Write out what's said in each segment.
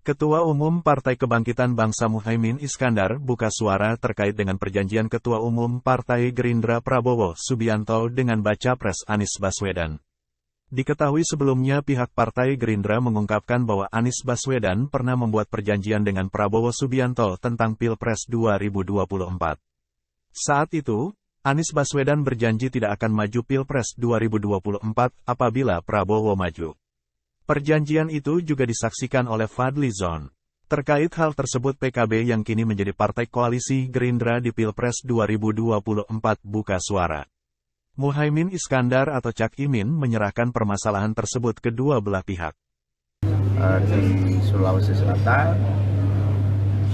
Ketua Umum Partai Kebangkitan Bangsa Muhaimin Iskandar buka suara terkait dengan perjanjian Ketua Umum Partai Gerindra Prabowo Subianto dengan baca pres Anies Baswedan. Diketahui sebelumnya pihak Partai Gerindra mengungkapkan bahwa Anies Baswedan pernah membuat perjanjian dengan Prabowo Subianto tentang Pilpres 2024. Saat itu, Anies Baswedan berjanji tidak akan maju Pilpres 2024 apabila Prabowo maju. Perjanjian itu juga disaksikan oleh Fadly Zon. Terkait hal tersebut PKB yang kini menjadi partai koalisi Gerindra di Pilpres 2024 buka suara. Muhaimin Iskandar atau Cak Imin menyerahkan permasalahan tersebut kedua belah pihak. Di Sulawesi Selatan,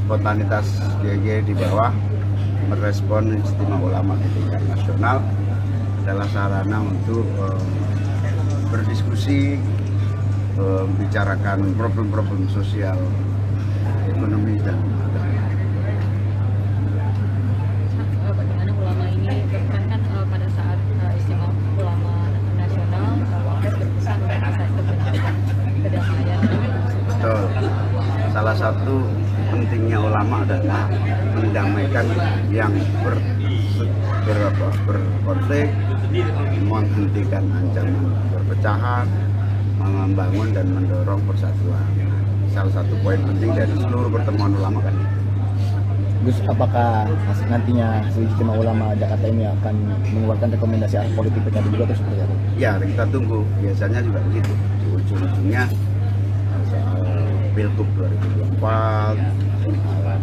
spontanitas GG di bawah merespon Istimewa Ulama di tingkat nasional adalah sarana untuk berdiskusi, membicarakan problem-problem sosial, ekonomi, dan bagaimana ulama ini berperan kan pada saat Istimewa Ulama Nasional, Wapres berpesan untuk masa kedamaian. betul. Salah satu pentingnya ulama adalah mendamaikan yang berkonflik, menghentikan ancaman perpecahan, membangun dan mendorong persatuan. Salah satu poin penting dari seluruh pertemuan ulama kan. Gus, apakah nantinya hasil Istimewa Ulama Jakarta ini akan mengeluarkan rekomendasi arah politik PKB juga atau seperti apa? Ya, kita tunggu. Biasanya juga begitu. Di ujung-ujungnya soal Pilgub 2024, soal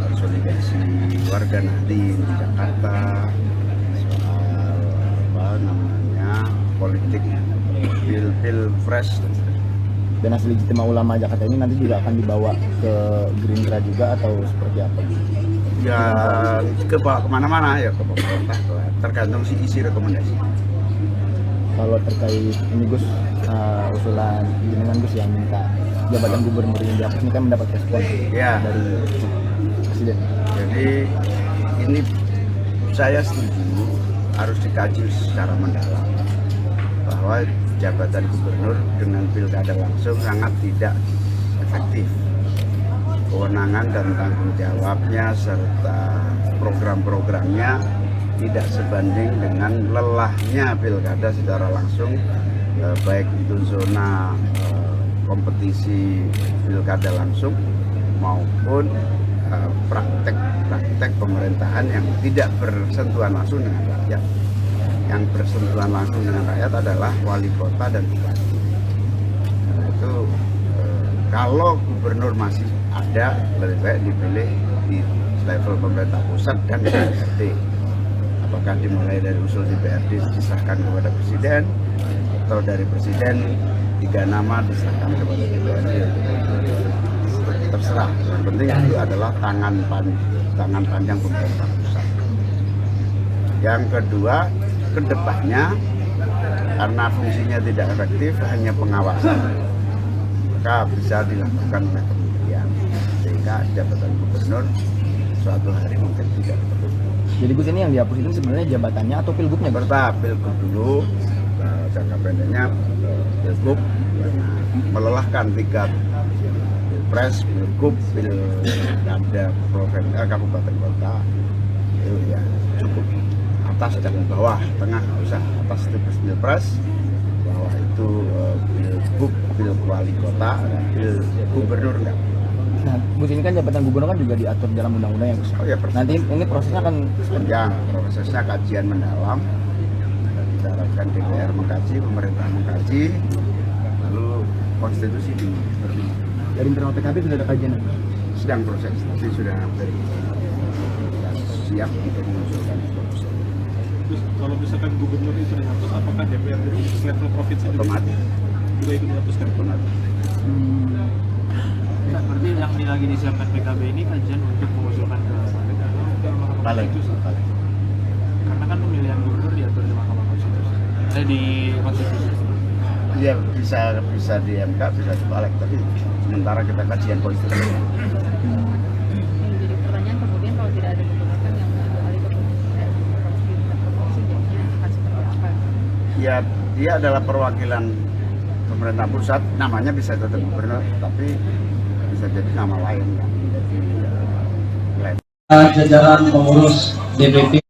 konsolidasi warga Nahdien di Jakarta, soal politik Pilpres. Dan hasil Istimewa Ulama Jakarta ini nanti juga akan dibawa ke Gerindra juga atau seperti apa? Ya, kemana-mana ya, ke pemerintah, tergantung isi rekomendasi. Kalau terkait ini Gus, usulan jenengan Gus yang minta jabatan gubernur yang dihapus ini kan mendapat respon Ya. dari Presiden. Jadi ini saya setuju harus dikaji secara mendalam bahwa jabatan gubernur dengan pilkada langsung sangat tidak efektif. Kewenangan dan tanggung jawabnya serta program-programnya tidak sebanding dengan lelahnya pilkada secara langsung, baik itu zona kompetisi pilkada langsung maupun praktek pemerintahan yang tidak bersentuhan langsung dengan rakyat. Yang bersentuhan langsung dengan rakyat adalah wali kota dan bupati. Nah, itu kalau gubernur masih ada, lebih baik dipilih di level pemerintah pusat dan DPRD. Apakah dimulai dari usul DPRD disahkan kepada presiden, atau dari presiden 3 nama disahkan kepada DPRD? Terserah. Yang penting itu adalah tangan panjang pemerintah pusat. Yang kedua, kedepannya karena fungsinya tidak efektif, hanya pengawasan, maka bisa dilakukan oleh kementerian sehingga jabatan gubernur suatu hari mungkin tidak perlu. Jadi Gus, ini yang dihapus itu sebenarnya jabatannya atau pilgubnya? Bertahap, pilgub dulu, jangka pendeknya pilgub, melelahkan 3 pilpres, pilgub, pilkada kabupaten kota itu ya cukup. Atas dan bawah, tengah nggak usah. Atas itu pilpres, bawah itu pilgub, pil wali kota, dan pil gubernur enggak. Nah, Gus, ini kan jabatan gubernur kan juga diatur dalam undang-undang yang Oh ya, nanti ini prosesnya akan yang prosesnya kajian mendalam. Kita harapkan DPR mengkaji, pemerintah mengkaji, lalu konstitusi diperbaiki. dari internal PKB sudah ada kajian. Sedang proses, tapi sudah hampir siap untuk mengusulkan proses. Terus kalau misalkan gubernur itu dihapus, apakah DPR itu level provinsi Otomatis. juga ikut dihapuskan? Otomatis. Nah, berarti yang lagi disiapkan PKB ini kajian untuk mengusulkan ke Mahkamah Konstitusi. Karena kan pemilihan gubernur diatur di Mahkamah Konstitusi. Di Konstitusi. Iya, bisa di MK, bisa di balik, tapi sementara kita kajian konstitusi. Yang jadi pertanyaan kemudian kalau tidak ada gubernur kan yang beralih ke provinsi jadinya akan seperti apa? Ya, dia adalah perwakilan pemerintah pusat, namanya bisa tetap gubernur, tapi bisa jadi nama lain yang menjadi lain. Jajaran pengurus DPP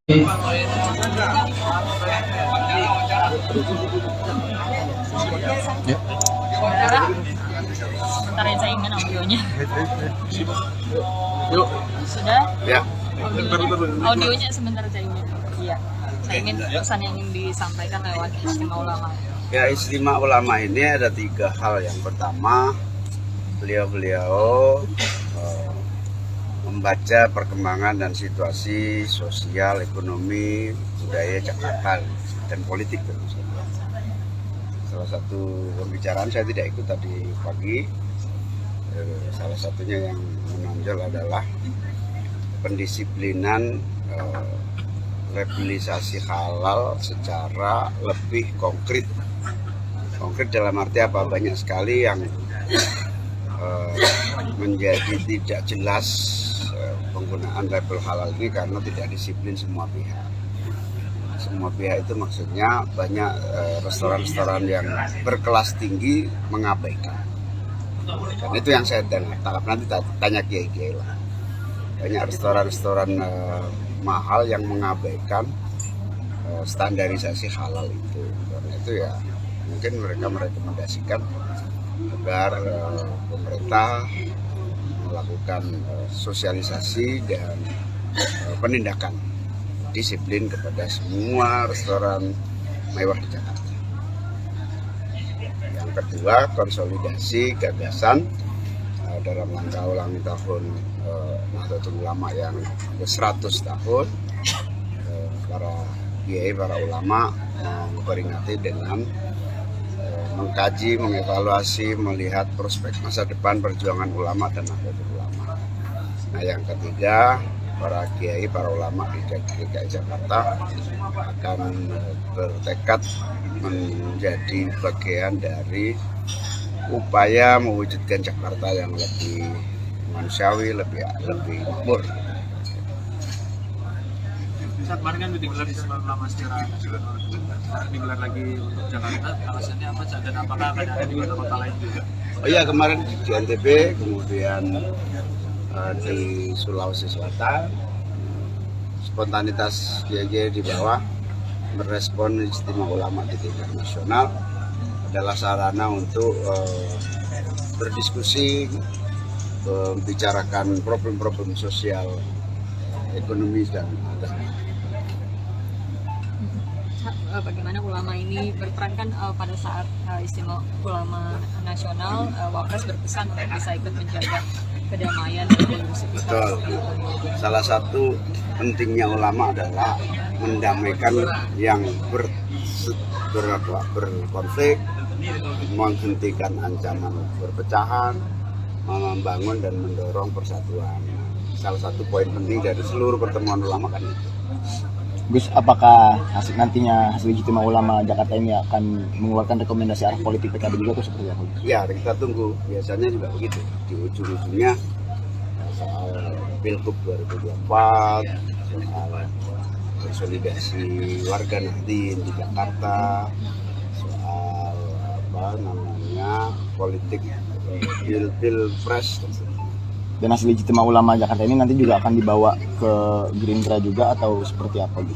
Sementara saya ingin audionya. Sudah? Ya. Audionya sebentar saya ingin. Iya. Saya ingin pesan yang ingin disampaikan lewat istimewa ulama. Ya, istimewa ulama ini ada 3 hal. Yang pertama, beliau membaca perkembangan dan situasi sosial, ekonomi, budaya Jakarta dan politik tentu saja. Salah satu pembicaraan saya tidak ikut tadi pagi. Salah satunya yang menonjol adalah pendisiplinan legalisasi halal secara lebih konkret. Konkret dalam arti apa? Banyak sekali yang menjadi tidak jelas penggunaan label halal ini karena tidak disiplin semua pihak. Semua pihak itu maksudnya banyak restoran-restoran yang berkelas tinggi mengabaikan. Dan itu yang saya tangkap, nanti tanya kiai-kiai lah. Banyak restoran-restoran mahal yang mengabaikan standarisasi halal itu. Karena itu ya mungkin mereka merekomendasikan agar pemerintah melakukan sosialisasi dan penindakan disiplin kepada semua restoran mewah di Jakarta. Yang kedua, konsolidasi gagasan dalam rangka ulang tahun Nahdlatul Ulama yang ke-100 tahun. Para kiai, para ulama memperingati dengan mengkaji, mengevaluasi, melihat prospek masa depan perjuangan ulama dan Nahdlatul Ulama. Nah, yang ketiga, para kiai, para ulama di DKI Jakarta akan bertekad menjadi bagian dari upaya mewujudkan Jakarta yang lebih manusiawi, lebih makmur. Saat kemarin kan digelar istimewa ulama secara nasional, digelar lagi untuk Jakarta, alasannya apa dan apakah akan ada di kota-kota lain juga? Oh iya, kemarin di NTB, kemudian di Sulawesi Selatan, spontanitas kiai di bawah merespon istimewa ulama di tingkat nasional adalah sarana untuk berdiskusi, membicarakan problem-problem sosial, ekonomi dan agama. Bagaimana ulama ini berperan kan pada saat istimewa ulama nasional, Wapres berpesan untuk bisa ikut menjaga kedamaian dan kondusivitas. Betul. Salah satu pentingnya ulama adalah mendamaikan yang berkonflik, menghentikan ancaman perpecahan, membangun dan mendorong persatuan. Salah satu poin penting dari seluruh pertemuan ulama kan itu. Gus, apakah nantinya hasil ijtima ulama Jakarta ini akan mengeluarkan rekomendasi arah politik PKB juga atau seperti apa? Ya, kita tunggu. Biasanya juga begitu. Di ujung-ujungnya soal Pilgub 2024, soal konsolidasi warga Nahdien di Jakarta, soal politik pilpres. Dan hasil ijtima ulama Jakarta ini nanti juga akan dibawa ke Gerindra juga atau seperti apa, Gus?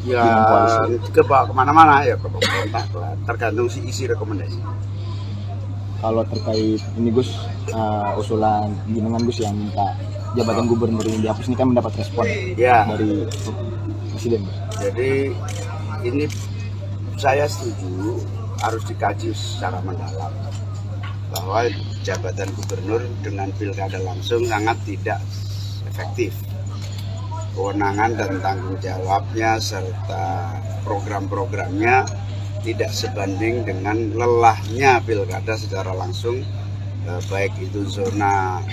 Ya, kebawa kemana-mana ya, ke pemerintah, tergantung isi rekomendasi. Kalau terkait ini, Gus, usulan jenengan, Gus, yang minta jabatan gubernur ini dihapus, ini kan mendapat respon ya dari Presiden, Gus. Jadi ini saya setuju harus dikaji secara mendalam bahwa jabatan gubernur dengan pilkada langsung sangat tidak efektif. Kewenangan dan tanggung jawabnya serta program-programnya tidak sebanding dengan lelahnya pilkada secara langsung, baik itu zona